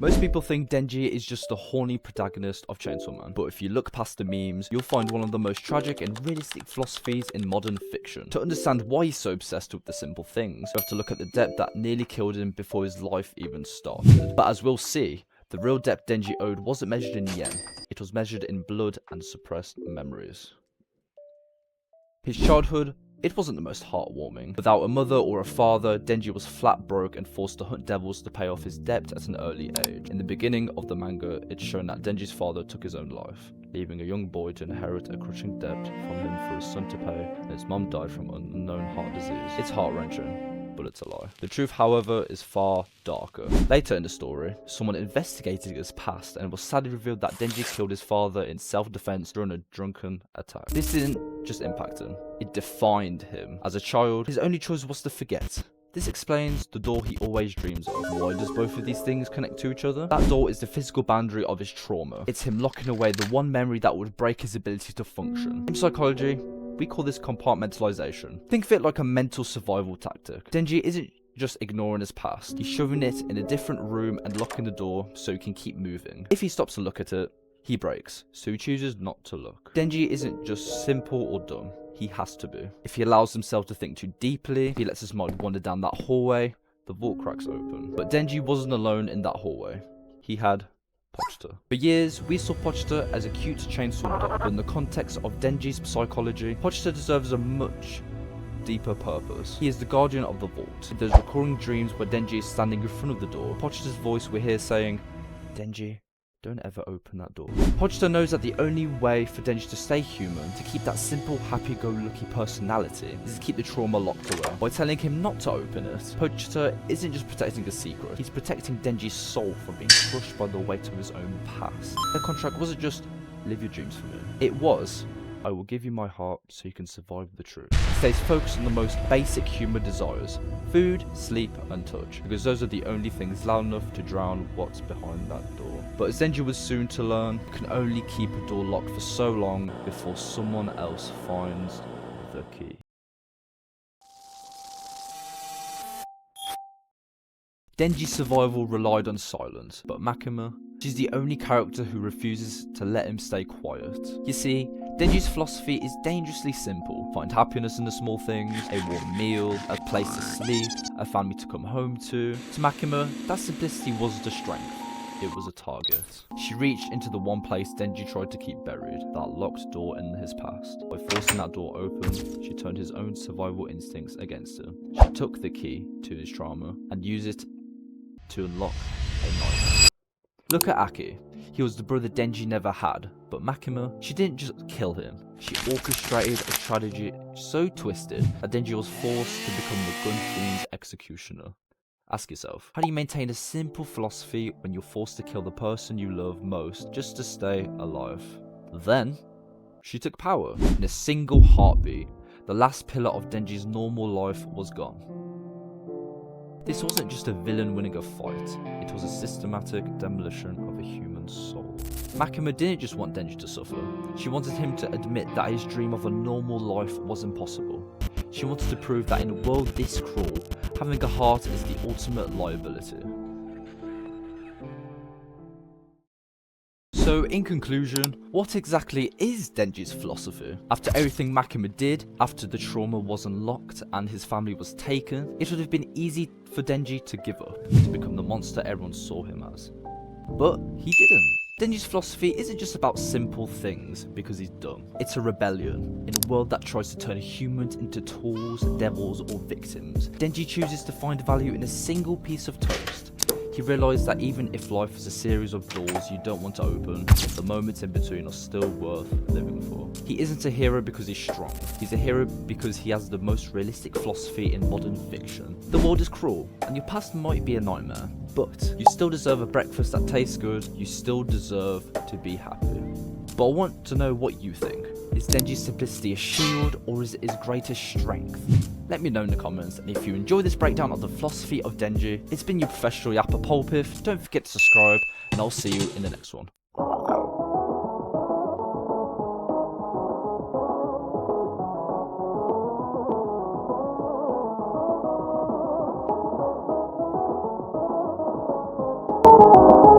Most people think Denji is just a horny protagonist of Chainsaw Man, but if you look past the memes, you'll find one of the most tragic and realistic philosophies in modern fiction. To understand why he's so obsessed with the simple things, you have to look at the debt that nearly killed him before his life even started. But as we'll see, the real debt Denji owed wasn't measured in yen, it was measured in blood and suppressed memories. His childhood, it wasn't the most heartwarming. Without a mother or a father, Denji was flat broke and forced to hunt devils to pay off his debt at an early age. In the beginning of the manga, it's shown that Denji's father took his own life, leaving a young boy to inherit a crushing debt from him for his son to pay, and his mum died from an unknown heart disease. It's heart-wrenching, but it's a lie. The truth, however, is far darker. Later in the story, someone investigated his past and it was sadly revealed that Denji killed his father in self-defense during a drunken attack. This didn't just impact him, it defined him. As a child, his only choice was to forget. This explains the door he always dreams of. Why does both of these things connect to each other? That door is the physical boundary of his trauma. It's him locking away the one memory that would break his ability to function. In psychology, we call this compartmentalization. Think of it like a mental survival tactic. Denji isn't just ignoring his past, he's shoving it in a different room and locking the door so he can keep moving. If he stops to look at it, he breaks, so he chooses not to look. Denji isn't just simple or dumb, he has to be. If he allows himself to think too deeply, if he lets his mind wander down that hallway, the vault cracks open. But Denji wasn't alone in that hallway. He had Pochita. For years, we saw Pochita as a cute chainsaw dog, but in the context of Denji's psychology, Pochita deserves a much deeper purpose. He is the guardian of the vault. In those recurring dreams where Denji is standing in front of the door, Pochita's voice we hear saying, "Denji, don't ever open that door." Pochita knows that the only way for Denji to stay human, to keep that simple, happy-go-lucky personality, is to keep the trauma locked away. By telling him not to open it, Pochita isn't just protecting a secret, he's protecting Denji's soul from being crushed by the weight of his own past. The contract wasn't just, live your dreams for me. It was, I will give you my heart so you can survive the truth. He stays focused on the most basic human desires: food, sleep, and touch, because those are the only things loud enough to drown what's behind that door. But as Denji was soon to learn, you can only keep a door locked for so long before someone else finds the key. Denji's survival relied on silence, but Makima, she's the only character who refuses to let him stay quiet. You see, Denji's philosophy is dangerously simple. Find happiness in the small things: a warm meal, a place to sleep, a family to come home to. To Makima, that simplicity wasn't a strength, it was a target. She reached into the one place Denji tried to keep buried, that locked door in his past. By forcing that door open, she turned his own survival instincts against him. She took the key to his trauma and used it to unlock a nightmare. Look at Aki. He was the brother Denji never had, but Makima, she didn't just kill him. She orchestrated a tragedy so twisted that Denji was forced to become the gun fiend's executioner. Ask yourself, how do you maintain a simple philosophy when you're forced to kill the person you love most just to stay alive? Then, she took power. In a single heartbeat, the last pillar of Denji's normal life was gone. This wasn't just a villain winning a fight, it was a systematic demolition of a human soul. Makima didn't just want Denji to suffer, she wanted him to admit that his dream of a normal life was impossible. She wanted to prove that in a world this cruel, having a heart is the ultimate liability. So in conclusion, what exactly is Denji's philosophy? After everything Makima did, after the trauma was unlocked and his family was taken, it would have been easy for Denji to give up, to become the monster everyone saw him as. But he didn't. Denji's philosophy isn't just about simple things because he's dumb. It's a rebellion. In a world that tries to turn humans into tools, devils, or victims, Denji chooses to find value in a single piece of toast. He realised that even if life is a series of doors you don't want to open, the moments in between are still worth living for. He isn't a hero because he's strong. He's a hero because he has the most realistic philosophy in modern fiction. The world is cruel, and your past might be a nightmare, but you still deserve a breakfast that tastes good, you still deserve to be happy. But I want to know what you think. Is Denji's simplicity a shield, or is it his greatest strength? Let me know in the comments, and if you enjoy this breakdown of the philosophy of Denji, it's been your professional Yappa Pulpith. Don't forget to subscribe, and I'll see you in the next one.